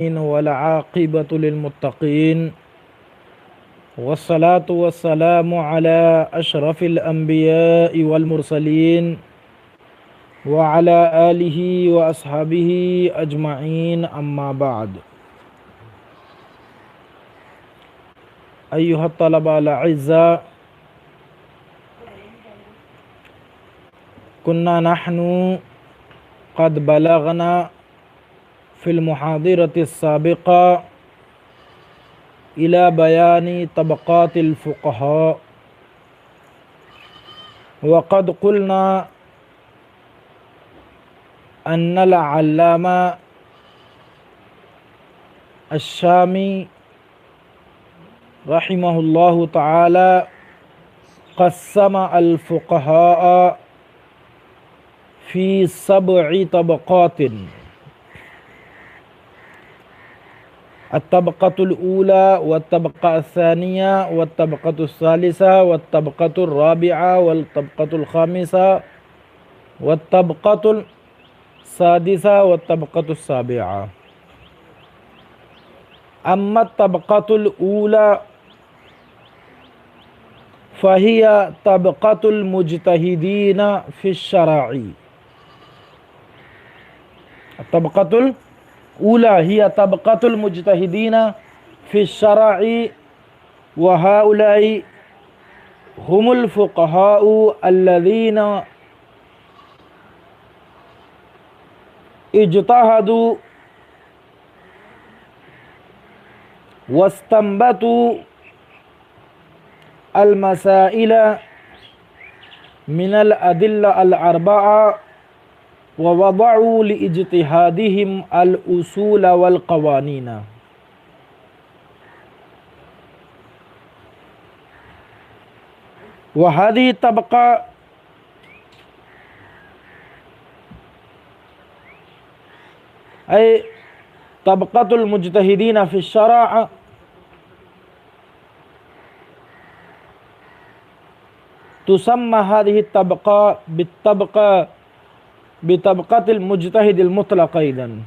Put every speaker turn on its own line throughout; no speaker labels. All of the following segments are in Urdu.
والعاقبة للمتقين والصلاة والسلام على أشرف الأنبياء والمرسلين وعلى آله وأصحابه أجمعين أما بعد. أيها الطلبة الأعزاء، كنا نحن قد بلغنا في المحاضرة السابقة إلى بيان طبقات الفقهاء، وقد قلنا أن العلامة الشامي رحمه الله تعالى قسم الفقهاء في 7 طبقات: الطبقة الأولى والطبقة الثانية والطبقة الثالثة والطبقة الرابعة والطبقة الخامسة والطبقة السادسة والطبقة السابعة. أما الطبقة الأولى فهي طبقة المجتهدين في الشرع. الطبقة الأولى هي طبقة المجتهدين في الشرع، وهؤلاء هم الفقهاء الذين اجتهدوا واستنبطوا المسائل من الأدلة الأربعة، ووضعوا لاجتهادهم الأصول والقوانين. وهذه الطبقة أي طبقة المجتهدين في الشرع تسمى هذه الطبقة بطبقة المجتهد المطلق أيضا.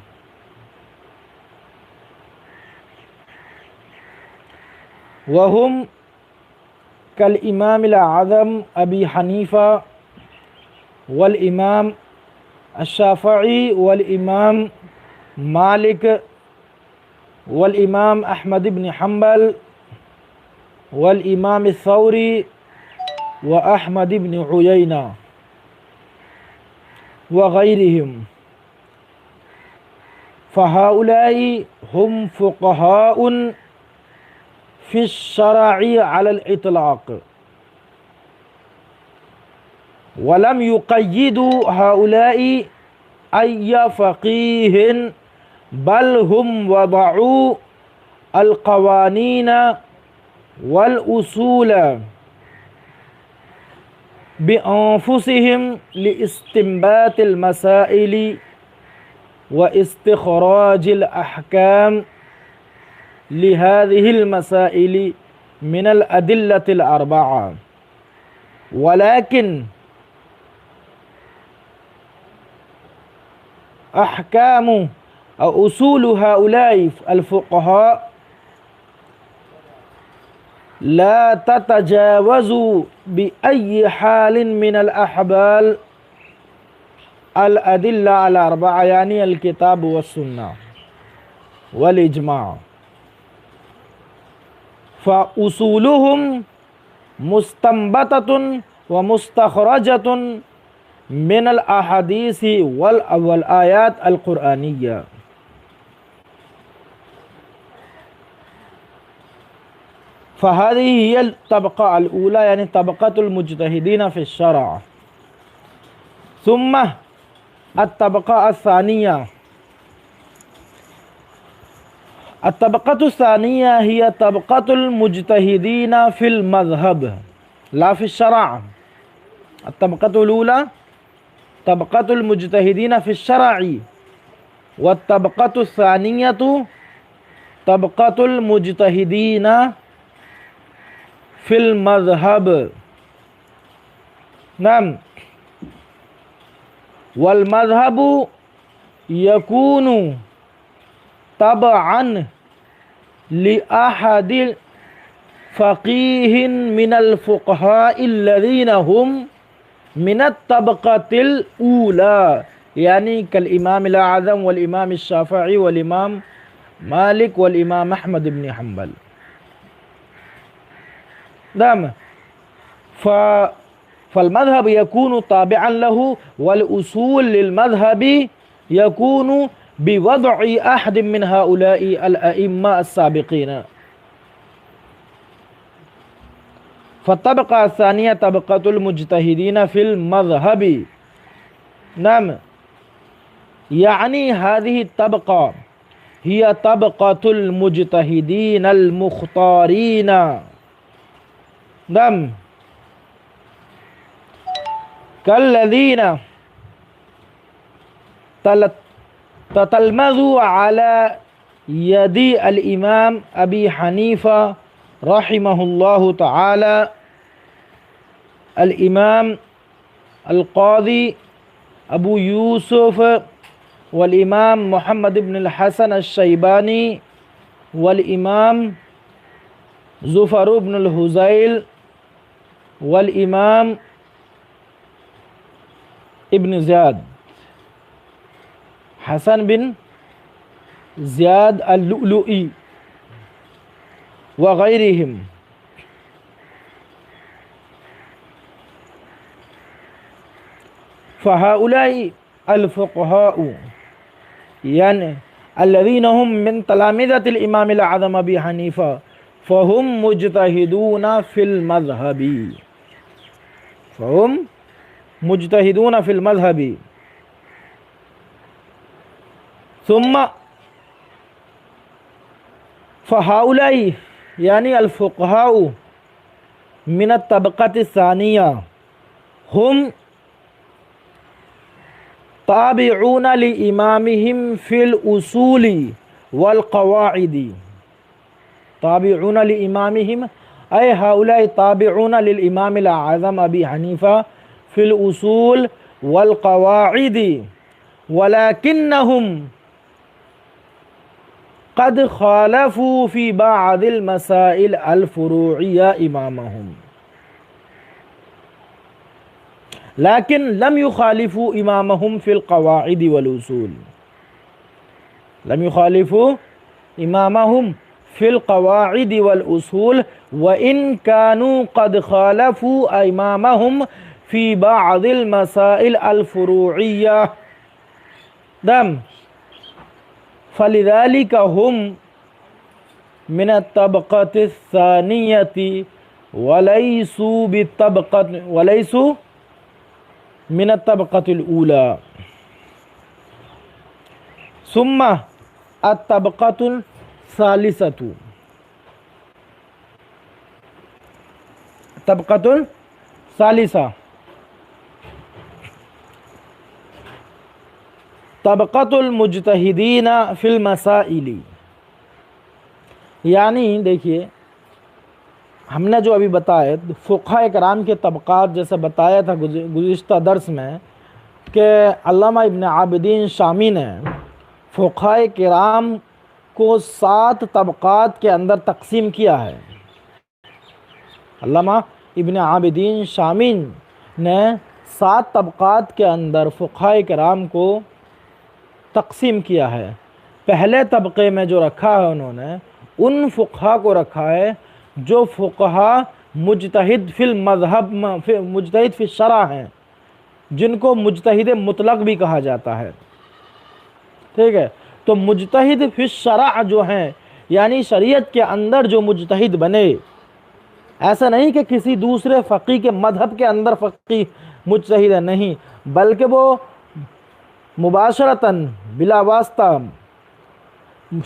وهم كالإمام الأعظم أبي حنيفة والإمام الشافعي والإمام مالك والإمام أحمد بن حنبل والإمام الثوري وأحمد بن عيينة وغيرهم. فهؤلاء هم فقهاء في الشرع على الإطلاق، ولم يقيدوا هؤلاء أي فقيه، بل هم وضعوا القوانين والأصول بأنفسهم لاستنباط المسائل واستخراج الأحكام لهذه المسائل من الأدلة الأربعة. ولكن أحكام أو أصول هؤلاء الفقهاء لا تتجاوز بأي حال من الأحوال الأدلة الأربعة، يعني الكتاب والسنة والإجماع. فأصولهم مستنبطة ومستخرجة من الأحاديث والآيات القرآنية. فهذه هي الطبقة الأولى، يعني طبقة المجتهدين في الشرع. ثم الطبقة الثانية. الطبقة الثانية هي طبقة المجتهدين في المذهب لا في الشرع. الطبقة الأولى طبقة المجتهدين في الشرع، والطبقة الثانية طبقة المجتهدين في المذهب. نعم. والمذهب يكون تبعا لأحد فقيه من الفقهاء الذين هم من الطبقة الأولى، یعنی کالامام الاعظم والامام الشافعی والامام مالک والامام احمد بن حنبل. نعم. فالمذهب يكون تابعا له، والأصول للمذهب يكون بوضع أحد من هؤلاء الأئمة السابقين. فالطبقة الثانية طبقة المجتهدين في المذهب. نعم، يعني هذه الطبقة هي طبقة المجتهدين المختارين. نعم، كالذين تتلمذوا على يد الإمام أبي حنيفة رحمه الله تعالى، الإمام القاضي أبو يوسف والإمام محمد بن الحسن الشيباني والإمام زفر بن الهذيل والإمام ابن زياد حسن بن زياد اللؤلؤي وغيرهم. فهؤلاء الفقهاء يعني الذين هم من تلامذة الإمام الأعظم أبي حنيفة فهم مجتهدون في المذهب، فهم مجتهدون في المذهب. ثم فهؤلاء يعني الفقهاء من الطبقة الثانية هم تابعون لإمامهم في الأصول والقواعد. تابعون لإمامهم أي هؤلاء تابعون للإمام الأعظم أبي حنيفة في الأصول والقواعد، ولكنهم قد خالفوا في بعض المسائل الفروعية إمامهم، لكن لم يخالفوا إمامهم في القواعد والأصول، لم يخالفوا إمامهم في القواعد والأصول، وإن كانوا قد خالفوا إمامهم في بعض المسائل الفروعية. دم فلذلك هم من الطبقة الثانية وليسوا من الطبقة الأولى. ثم الطبقة الثالثة، الطبقة الثالثة طبقة المجتہدین فی المسائل. یعنی دیکھیے ہم نے جو ابھی بتایا فقہاء کرام کے طبقات، جیسے بتایا تھا گزشتہ درس میں کہ علامہ ابن عابدین شامی نے فقہاء کرام کو 7 طبقات کے اندر تقسیم کیا ہے. علامہ ابن عابدین شامی نے 7 طبقات کے اندر فقہاء کرام کو تقسیم کیا ہے. پہلے طبقے میں جو رکھا ہے انہوں نے ان فقہا کو رکھا ہے جو فقہا مجتہد فی المذہب، مجتہد فی الشرع ہیں، جن کو مجتہد مطلق بھی کہا جاتا ہے. ٹھیک ہے، تو مجتہد فی الشرع جو ہیں یعنی شریعت کے اندر جو مجتہد بنے، ایسا نہیں کہ کسی دوسرے فقی کے مذہب کے اندر فقی مجتہد ہے، نہیں، بلکہ وہ مباشرتاً بلا واسطہ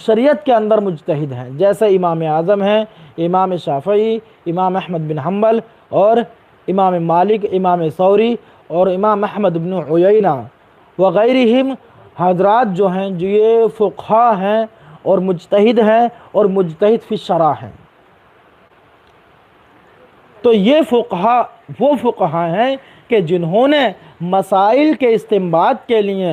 شریعت کے اندر مجتہد ہیں، جیسے امام اعظم ہیں، امام شافعی، امام احمد بن حنبل اور امام مالک، امام ثوری اور امام احمد بن عیینہ وغیرہم. حضرات جو ہیں جو یہ فقہا ہیں اور مجتہد ہیں اور مجتہد فی الشرع ہیں. تو یہ فقہا وہ فقہا ہیں کہ جنہوں نے مسائل کے استنباط کے لیے،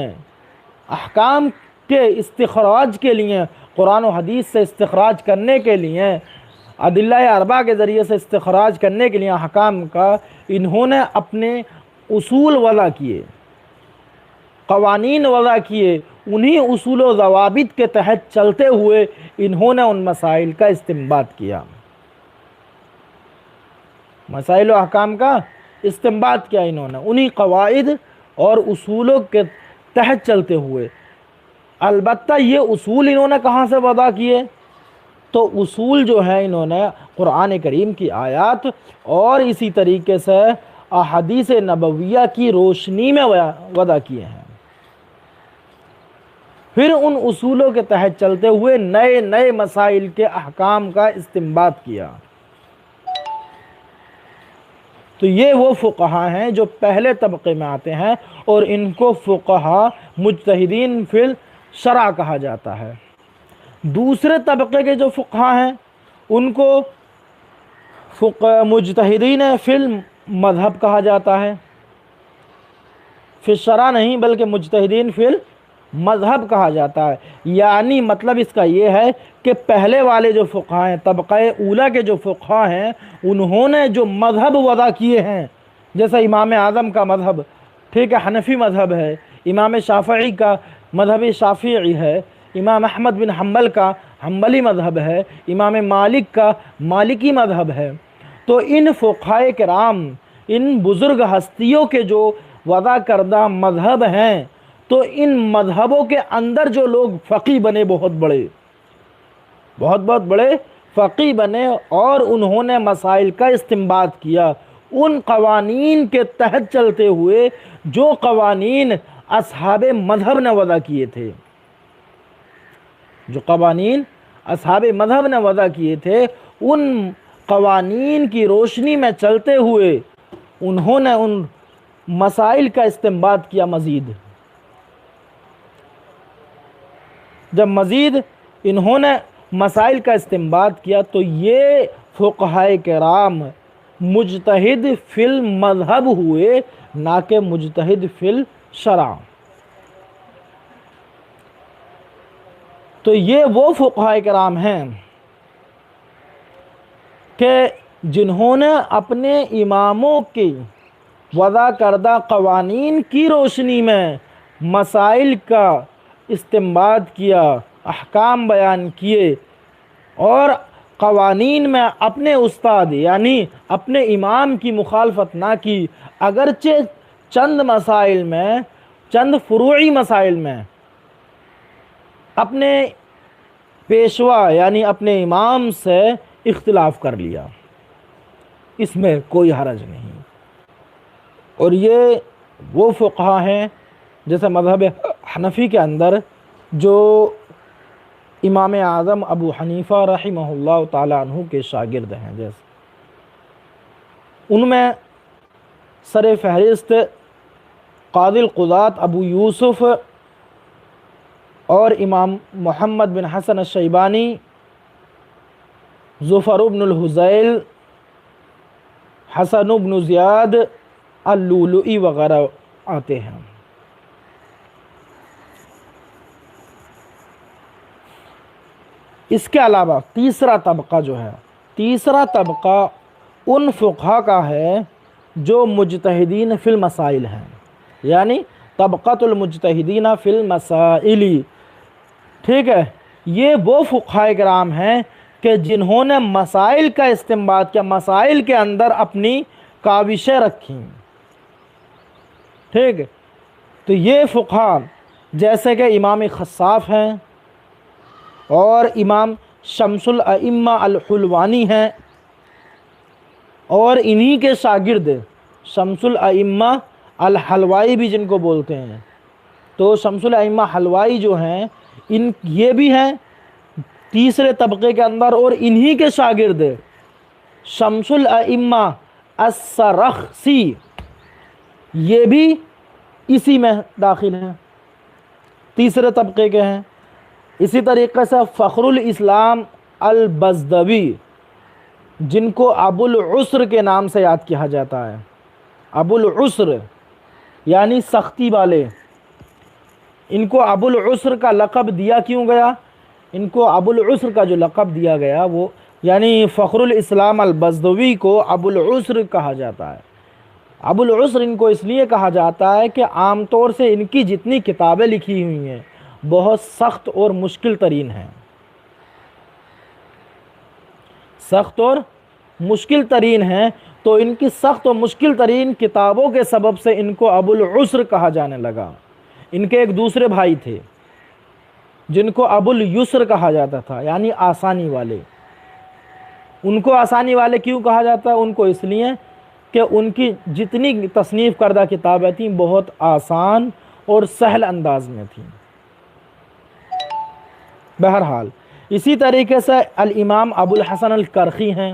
احکام کے استخراج کے لیے، قرآن و حدیث سے استخراج کرنے کے لیے، ادلہ اربعہ کے ذریعے سے استخراج کرنے کے لیے احکام کا انہوں نے اپنے اصول وضع کیے، قوانین وضع کیے، انہی اصول و ضوابط کے تحت چلتے ہوئے انہوں نے ان مسائل کا استنباط کیا، مسائل و احکام کا استنباط کیا انہوں نے انہی قواعد اور اصولوں کے تحت چلتے ہوئے۔ البتہ یہ اصول انہوں نے کہاں سے وضع کیے؟ تو اصول جو ہیں انہوں نے قرآن کریم کی آیات اور اسی طریقے سے احادیث نبویہ کی روشنی میں وضع کیے ہیں۔ پھر ان اصولوں کے تحت چلتے ہوئے نئے نئے مسائل کے احکام کا استنباط کیا۔ تو یہ وہ فقہا ہیں جو پہلے طبقے میں آتے ہیں، اور ان کو فقہا مجتہدین فی الشرع کہا جاتا ہے۔ دوسرے طبقے کے جو فقہا ہیں ان کو مجتہدین فی المذہب کہا جاتا ہے، فی الشرع نہیں بلکہ مجتہدین فی المذہب کہا جاتا ہے۔ یعنی مطلب اس کا یہ ہے کہ پہلے والے جو فقہا ہیں، طبقہ اولا کے جو فقہا ہیں، انہوں نے جو مذہب وضع کیے ہیں، جیسے امام اعظم کا مذہب، ٹھیک ہے، حنفی مذہب ہے، امام شافعی کا مذہب شافعی ہے، امام احمد بن حنبل کا حنبلی مذہب ہے، امام مالک کا مالکی مذہب ہے۔ تو ان فقہائے کرام، ان بزرگ ہستیوں کے جو وضع کردہ مذہب ہیں، تو ان مذہبوں کے اندر جو لوگ فقیہ بنے، بہت بڑے فقیہ بنے، اور انہوں نے مسائل کا استنباط کیا ان قوانین کے تحت چلتے ہوئے جو قوانین اصحاب مذہب نے وضع کیے تھے، جو قوانین اصحاب مذہب نے وضع کیے تھے، ان قوانین کی روشنی میں چلتے ہوئے انہوں نے ان مسائل کا استنباط کیا مزید۔ جب مزید انہوں نے مسائل کا استنباط کیا تو یہ فقہائے کرام مجتہد فی المذہب ہوئے، نہ کہ مجتہد فی الشرع۔ تو یہ وہ فقہائے کرام ہیں کہ جنہوں نے اپنے اماموں کی وضع کردہ قوانین کی روشنی میں مسائل کا استنباط کیا، احکام بیان کیے، اور قوانین میں اپنے استاد یعنی اپنے امام کی مخالفت نہ کی، اگرچہ چند مسائل میں، چند فروعی مسائل میں اپنے پیشوا یعنی اپنے امام سے اختلاف کر لیا، اس میں کوئی حرج نہیں۔ اور یہ وہ فقہا ہیں جیسے مذہب حنفی کے اندر جو امام اعظم ابو حنیفہ رحمہ اللہ تعالیٰ عنہ کے شاگرد ہیں، جیسے ان میں سر فہرست قاضی القضات ابو یوسف اور امام محمد بن حسن الشیبانی، ظفر بن الحزیل، حسن بن زیاد اللؤلؤی وغیرہ آتے ہیں۔ اس کے علاوہ تیسرا طبقہ جو ہے، تیسرا طبقہ ان فقہا کا ہے جو مجتہدین فی المسائل ہیں، یعنی طبقۃ المجتہدین فی المسائل، ٹھیک ہے۔ یہ وہ فقہائے کرام ہیں کہ جنہوں نے مسائل کا استنباط کیا، مسائل کے اندر اپنی کاوشیں رکھیں، ٹھیک ہے۔ تو یہ فقہا جیسے کہ امام خصاف ہیں اور امام شمس الائمہ الحلوانی ہیں، اور انہی کے شاگرد شمس الائمہ الحلوائی بھی جن کو بولتے ہیں، تو شمس الائمہ حلوائی جو ہیں یہ بھی ہیں تیسرے طبقے کے اندر، اور انہی کے شاگرد شمس الائمہ السرخسی یہ بھی اسی میں داخل ہیں، تیسرے طبقے کے ہیں۔ اسی طریقے سے فخر الاسلام البزدوی جن کو ابو العسر کے نام سے یاد کیا جاتا ہے، ابو العسر یعنی سختی والے، ان کو ابو العسر کا لقب دیا کیوں گیا؟ ان کو ابو العسر کا جو لقب دیا گیا وہ یعنی فخر الاسلام البزدوی کو ابو العسر کہا جاتا ہے۔ ابو العسر ان کو اس لیے کہا جاتا ہے کہ عام طور سے ان کی جتنی کتابیں لکھی ہوئی ہیں بہت سخت اور مشکل ترین ہیں، سخت اور مشکل ترین ہیں، تو ان کی سخت اور مشکل ترین کتابوں کے سبب سے ان کو ابو العسر کہا جانے لگا۔ ان کے ایک دوسرے بھائی تھے جن کو ابو الیسر کہا جاتا تھا، یعنی آسانی والے۔ ان کو آسانی والے کیوں کہا جاتا ہے؟ ان کو اس لیے کہ ان کی جتنی تصنیف کردہ کتابیں تھیں بہت آسان اور سہل انداز میں تھیں۔ بہرحال اسی طریقے سے الامام ابو الحسن الکرخی ہیں،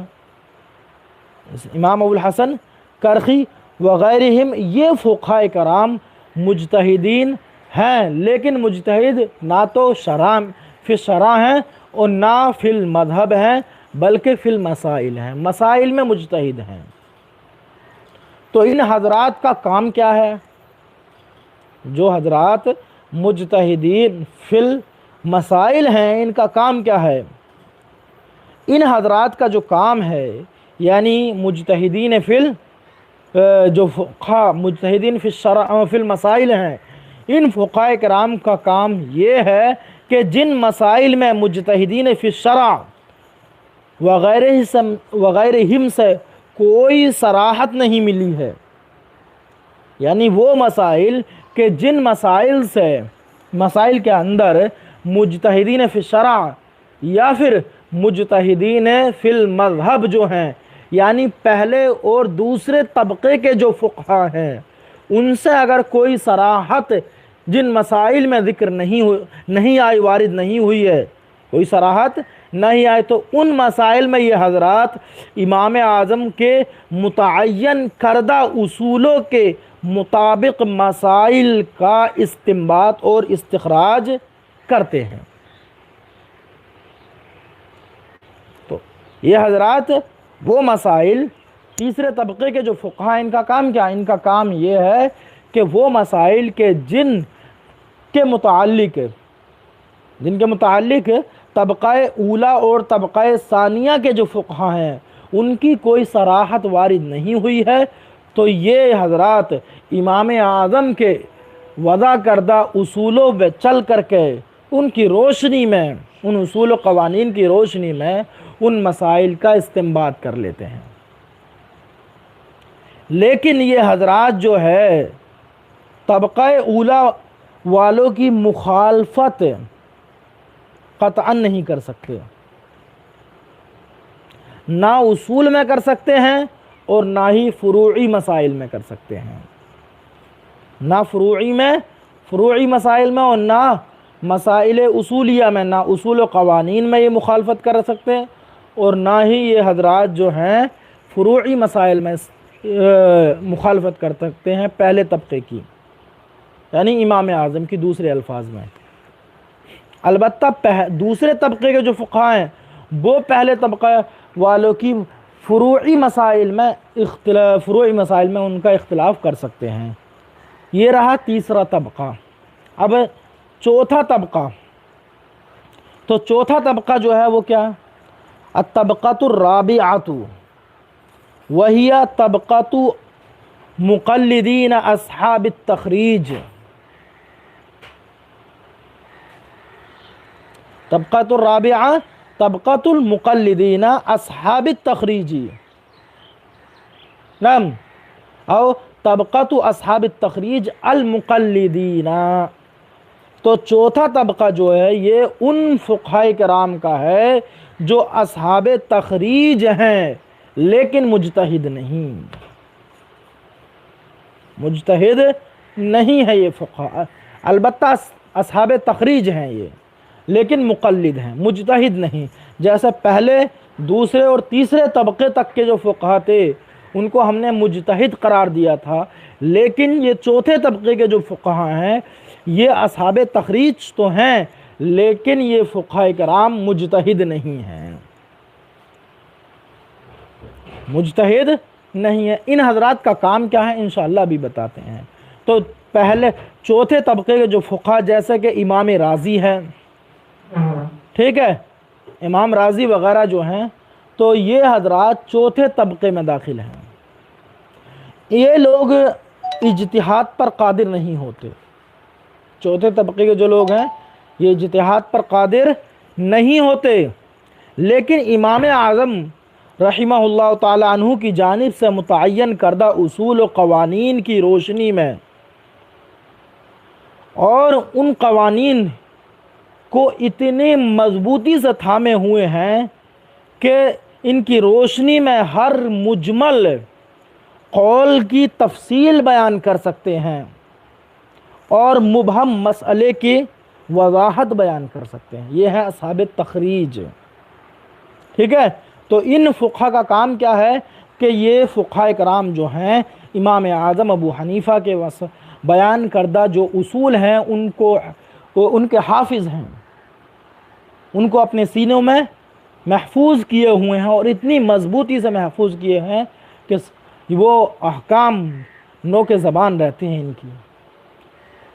امام ابو الحسن کرخی وغیرہم، یہ فقہاء کرام مجتہدین ہیں، لیکن مجتہد نہ تو فی الشرع ہیں اور نہ فی المذہب ہیں، بلکہ فی المسائل ہیں، مسائل میں مجتہد ہیں۔ تو ان حضرات کا کام کیا ہے؟ جو حضرات مجتہدین فی المسائل ہیں ان کا کام کیا ہے؟ ان حضرات کا جو کام ہے یعنی مجتہدین جو فقہاء مجتہدین فی الشرع فی المسائل ہیں، ان فقہاء کرام کا کام یہ ہے کہ جن مسائل میں مجتہدین فی الشرع وغیرہم سے کوئی صراحت نہیں ملی ہے، یعنی وہ مسائل کہ جن مسائل کے اندر مجتہدین فی الشرع یا پھر مجتہدین فی المذہب جو ہیں، یعنی پہلے اور دوسرے طبقے کے جو فقہاء ہیں، ان سے اگر کوئی صراحت جن مسائل میں ذکر نہیں آئی، وارد نہیں ہوئی ہے، کوئی صراحت نہیں آئی، تو ان مسائل میں یہ حضرات امام اعظم کے متعین کردہ اصولوں کے مطابق مسائل کا استنباط اور استخراج کرتے ہیں۔ تو یہ حضرات وہ مسائل، تیسرے طبقے کے جو فقہاء، ان کا کام کیا ہے؟ ان کا کام یہ ہے کہ وہ مسائل کے جن کے متعلق طبقہ اولا اور طبقہ ثانیہ کے جو فقہاء ہیں ان کی کوئی صراحت وارد نہیں ہوئی ہے، تو یہ حضرات امام اعظم کے وضع کردہ اصولوں پہ چل کر کے ان کی روشنی میں، ان اصول و قوانین کی روشنی میں ان مسائل کا استنباط کر لیتے ہیں۔ لیکن یہ حضرات جو ہے طبقہ اولا والوں کی مخالفت قطعاً نہیں کر سکتے، نہ اصول میں کر سکتے ہیں اور نہ ہی فروعی مسائل میں کر سکتے ہیں، نہ فروعی مسائل میں اور نہ مسائل اصولیہ میں، نہ اصول و قوانین میں یہ مخالفت کر سکتے ہیں، اور نہ ہی یہ حضرات جو ہیں فروعی مسائل میں مخالفت کر سکتے ہیں پہلے طبقے کی، یعنی امام اعظم کی دوسرے الفاظ میں۔ البتہ دوسرے طبقے کے جو فقہاء ہیں وہ پہلے طبقہ والوں کی فروعی مسائل میں ان کا اختلاف کر سکتے ہیں۔ یہ رہا تیسرا طبقہ۔ اب چوتھا طبقہ، تو چوتھا طبقہ جو ہے وہ کیا ہے؟ الطبقۃ الرابعۃ وہی طبقۃ مقلدین اصحاب التخریج۔ طبقۃ الرابعہ طبقۃ المقلدین اصحاب التخریج، نعم، او طبقۃ اصحاب التخریج المقلدین۔ تو چوتھا طبقہ جو ہے یہ ان فقہاء کرام کا ہے جو اصحاب تخریج ہیں لیکن مجتہد نہیں ہے یہ فقہاء، البتہ اصحاب تخریج ہیں یہ لیکن مقلد ہیں، مجتہد نہیں۔ جیسے پہلے، دوسرے اور تیسرے طبقے تک کے جو فقہاء تھے ان کو ہم نے مجتہد قرار دیا تھا، لیکن یہ چوتھے طبقے کے جو فقہاء ہیں یہ اصحاب تخریج تو ہیں لیکن یہ فقہاء کرام مجتہد نہیں ہیں، مجتہد نہیں ہے۔ ان حضرات کا کام کیا ہے انشاءاللہ بھی بتاتے ہیں۔ تو پہلے چوتھے طبقے کے جو فقہ جیسے کہ امام رازی ہے، ٹھیک ہے، امام راضی وغیرہ جو ہیں، تو یہ حضرات چوتھے طبقے میں داخل ہیں۔ یہ لوگ اجتہاد پر قادر نہیں ہوتے، چوتھے طبقے کے جو لوگ ہیں یہ اجتہاد پر قادر نہیں ہوتے، لیکن امام اعظم رحمہ اللہ تعالی عنہ کی جانب سے متعین کردہ اصول و قوانین کی روشنی میں اور ان قوانین کو اتنی مضبوطی سے تھامے ہوئے ہیں کہ ان کی روشنی میں ہر مجمل قول کی تفصیل بیان کر سکتے ہیں اور مبہم مسئلے کی وضاحت بیان کر سکتے ہیں۔ یہ ہے اصحاب تخریج، ٹھیک ہے۔ تو ان فقہ کا کام کیا ہے کہ یہ فقہ کرام جو ہیں امام اعظم ابو حنیفہ کے بیان کردہ جو اصول ہیں ان کے حافظ ہیں، ان کو اپنے سینوں میں محفوظ کیے ہوئے ہیں اور اتنی مضبوطی سے محفوظ کیے ہیں کہ وہ احکام نوک زبان رہتے ہیں ان کی،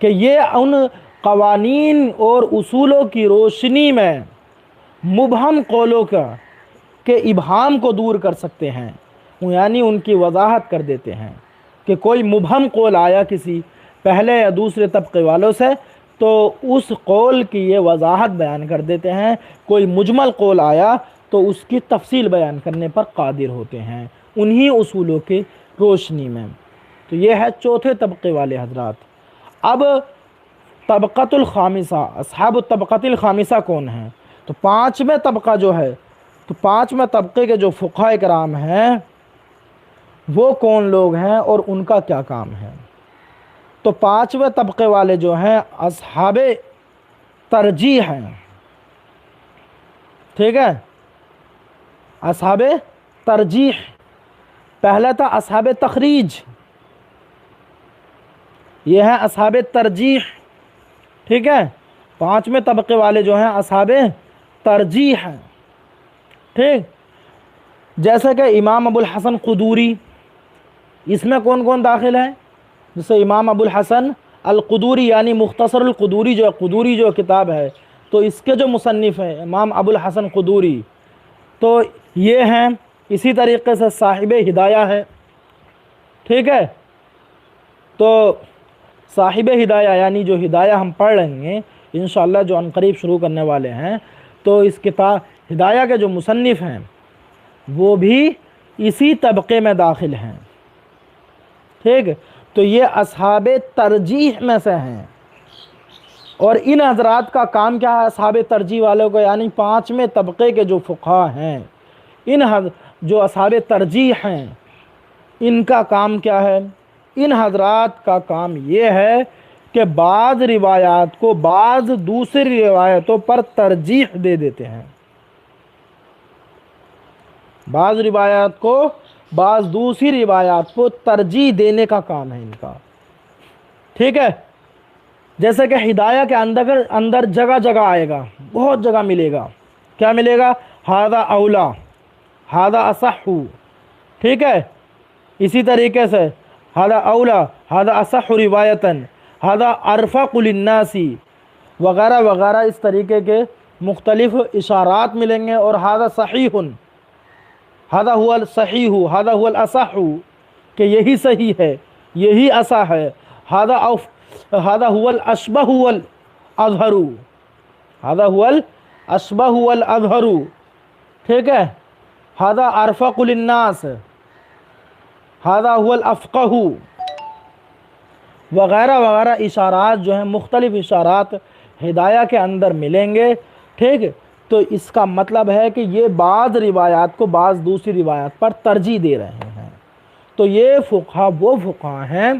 کہ یہ ان قوانین اور اصولوں کی روشنی میں مبہم قولوں کے ابہام کو دور کر سکتے ہیں، یعنی ان کی وضاحت کر دیتے ہیں کہ کوئی مبہم قول آیا کسی پہلے یا دوسرے طبقے والوں سے تو اس قول کی یہ وضاحت بیان کر دیتے ہیں، کوئی مجمل قول آیا تو اس کی تفصیل بیان کرنے پر قادر ہوتے ہیں انہی اصولوں کی روشنی میں۔ تو یہ ہے چوتھے طبقے والے حضرات۔ اب طبقۃ الخامسہ، اصحاب الطبقۃ الخامسہ کون ہیں؟ تو پانچویں طبقہ جو ہے، تو پانچویں طبقے کے جو فقہاء کرام ہیں وہ کون لوگ ہیں اور ان کا کیا کام ہے؟ تو پانچویں طبقے والے جو ہیں اصحاب ترجیح ہیں، ٹھیک ہے، اصحاب ترجیح۔ پہلا تھا اصحاب تخریج، یہ ہیں اصحاب ترجیح، ٹھیک ہے۔ پانچویں طبقے والے جو ہیں اصحاب ترجیح ہیں، ٹھیک۔ جیسے کہ امام ابو الحسن قدوری، اس میں کون کون داخل ہے؟ جیسے امام ابو الحسن القدوری یعنی مختصر القدوری، جو قدوری جو کتاب ہے تو اس کے جو مصنف ہیں امام ابو الحسن قدوری، تو یہ ہیں۔ اسی طریقے سے صاحب ہدایہ ہے، ٹھیک ہے۔ تو صاحب ہدایہ یعنی جو ہدایہ ہم پڑھ رہے ہیں انشاءاللہ جو عنقریب شروع کرنے والے ہیں، تو اس کتاب ہدایہ کے جو مصنف ہیں وہ بھی اسی طبقے میں داخل ہیں، ٹھیک۔ تو یہ اصحاب ترجیح میں سے ہیں، اور ان حضرات کا کام کیا ہے؟ اصحاب ترجیح والوں کو یعنی پانچویں طبقے کے جو فقہاء ہیں، جو اصحاب ترجیح ہیں، ان کا کام کیا ہے؟ ان حضرات کا کام یہ ہے کہ بعض روایات کو بعض دوسری روایتوں پر ترجیح دے دیتے ہیں، بعض روایات کو بعض دوسری روایات کو ترجیح دینے کا کام ہے ان کا، ٹھیک ہے۔ جیسے کہ ہدایہ کے اندر جگہ جگہ آئے گا، بہت جگہ ملے گا، کیا ملے گا؟ ھذا اولا، ھذا اصح، ٹھیک ہے۔ اسی طریقے سے ھذا اولا، ھذا اصح روایتاً، ھذا ارفق للناس وغیرہ وغیرہ، اس طریقے کے مختلف اشارات ملیں گے۔ اور ھذا صحیح، ھذا هو الصحیح، ھذا هو الاصح، کہ یہی صحیح ہے، یہی اصح ہے۔ ھذا هو الاشبہ والاظہر، ھذا هو الاشبہ والاظہر، ٹھیک ہے۔ ھذا ارفق للناس، ھذا هو الافقہ، وغیرہ وغیرہ اشارات جو ہیں، مختلف اشارات ہدایہ کے اندر ملیں گے، ٹھیک۔ تو اس کا مطلب ہے کہ یہ بعض روایات کو بعض دوسری روایات پر ترجیح دے رہے ہیں۔ تو یہ فقہ وہ فقہ ہیں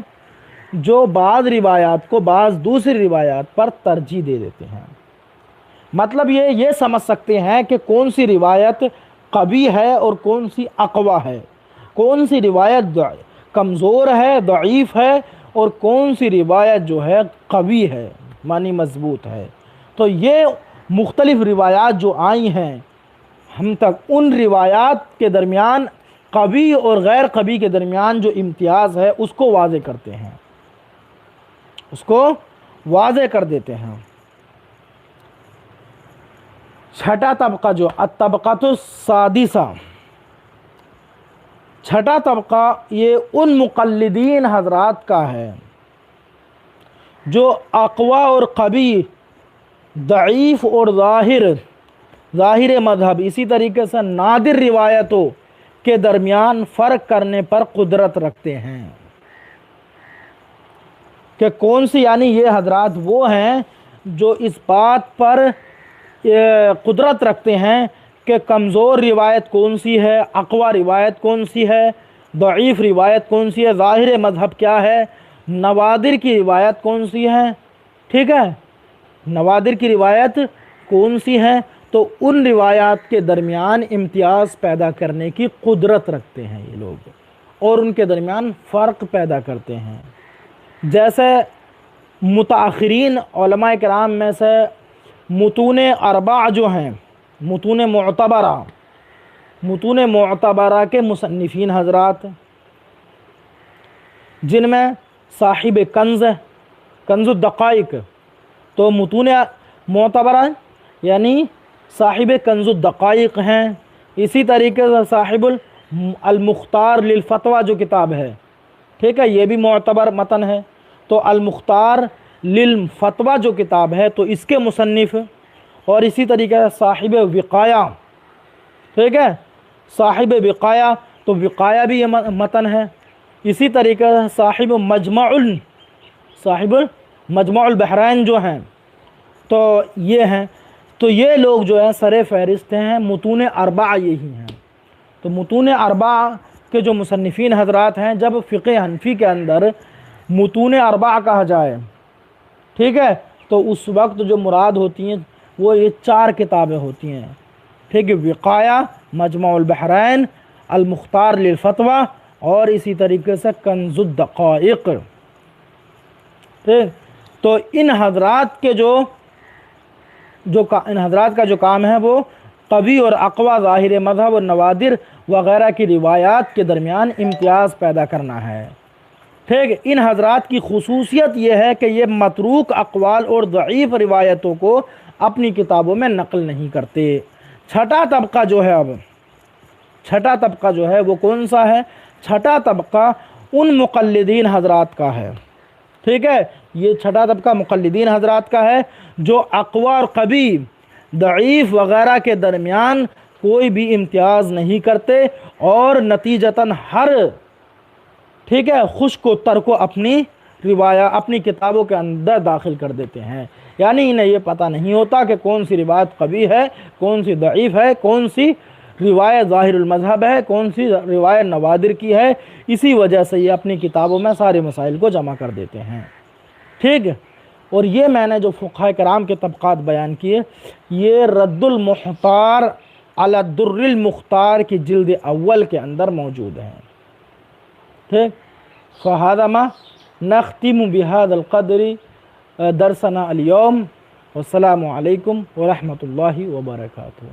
جو بعض روایات کو بعض دوسری روایات پر ترجیح دے دیتے ہیں۔ مطلب یہ سمجھ سکتے ہیں کہ کون سی روایت قوی ہے اور کون سی اقوی ہے، کون سی روایت کمزور ہے، ضعیف ہے، اور کون سی روایت جو ہے قوی ہے، معنی مضبوط ہے۔ تو یہ مختلف روایات جو آئی ہیں ہم تک، ان روایات کے درمیان قوی اور غیر قوی کے درمیان جو امتیاز ہے اس کو واضح کرتے ہیں۔ اس کو واضح کر دیتے ہیں۔ چھٹا طبقہ جو الطبقۃ السادسہ، چھٹا طبقہ یہ ان مقلدین حضرات کا ہے جو اقوی اور قوی، ضعیف اور ظاہر مذہب، اسی طریقے سے نادر روایتوں کے درمیان فرق کرنے پر قدرت رکھتے ہیں۔ کہ کون سی، یعنی یہ حضرات وہ ہیں جو اس بات پر قدرت رکھتے ہیں کہ کمزور روایت کون سی ہے، اقوی روایت کون سی ہے، ضعیف روایت کون سی ہے، ظاہر مذہب کیا ہے، نوادر کی روایت کون سی ہے، ٹھیک ہے، نوادر کی روایت کون سی ہے، تو ان روایات کے درمیان امتیاز پیدا کرنے کی قدرت رکھتے ہیں یہ لوگ، اور ان کے درمیان فرق پیدا کرتے ہیں۔ جیسے متاخرین علماء کرام میں سے متون اربع جو ہیں، متون معتبرہ کے مصنفین حضرات، جن میں صاحب کنز الدقائق، تو متون معتبرہ یعنی صاحب کنز الدقائق ہیں، اسی طریقے سے صاحب المختار للفتویٰ جو کتاب ہے، ٹھیک ہے، یہ بھی معتبر متن ہے۔ تو المختار للفتویٰ جو کتاب ہے تو اس کے مصنف، اور اسی طریقے سے صاحب وقایہ، ٹھیک ہے، صاحب وقایہ، تو وقایہ بھی یہ متن ہے۔ اسی طریقے سے صاحب مجمع البحرین جو ہیں تو یہ ہیں، تو یہ لوگ جو ہے سر فہرست ہیں، متون اربع یہی ہیں۔ تو متون اربع کے جو مصنفین حضرات ہیں، جب فقہ حنفی کے اندر متون اربع کہا جائے، ٹھیک ہے، تو اس وقت جو مراد ہوتی ہیں وہ یہ 4 کتابیں ہوتی ہیں، ٹھیک ہے، وقایہ، مجمع البحرین، المختار للفتویٰ، اور اسی طریقے سے کنز الدقائق، ٹھیک۔ تو ان حضرات کا جو کام ہے وہ قوی اور اقوی ظاہر مذہب اور نوادر وغیرہ کی روایات کے درمیان امتیاز پیدا کرنا ہے، ٹھیک۔ ان حضرات کی خصوصیت یہ ہے کہ یہ متروک اقوال اور ضعیف روایتوں کو اپنی کتابوں میں نقل نہیں کرتے۔ چھٹا طبقہ جو ہے وہ کون سا ہے؟ چھٹا طبقہ ان مقلدین حضرات کا ہے، ٹھیک ہے، یہ چھٹا طبقہ مقلدین حضرات کا ہے جو اقوی اور قوی، ضعیف وغیرہ کے درمیان کوئی بھی امتیاز نہیں کرتے، اور نتیجتاً ہر، ٹھیک ہے، خشک و تر کو اپنی کتابوں کے اندر داخل کر دیتے ہیں۔ یعنی انہیں یہ پتہ نہیں ہوتا کہ کون سی روایت قوی ہے، کون سی ضعیف ہے، کون سی روایت ظاہر المذہب ہے، کون سی روایت نوادر کی ہے، اسی وجہ سے یہ اپنی کتابوں میں سارے مسائل کو جمع کر دیتے ہیں، ٹھیک ہے۔ اور یہ میں نے جو فقہاء کرام کے طبقات بیان کیے، یہ رد المحتار علی الدر المختار کی جلد اول کے اندر موجود ہیں، ٹھیک۔ فہذا ما نختم بهذا القدر درسنا اليوم، والسلام علیکم ورحمۃ اللہ وبرکاتہ۔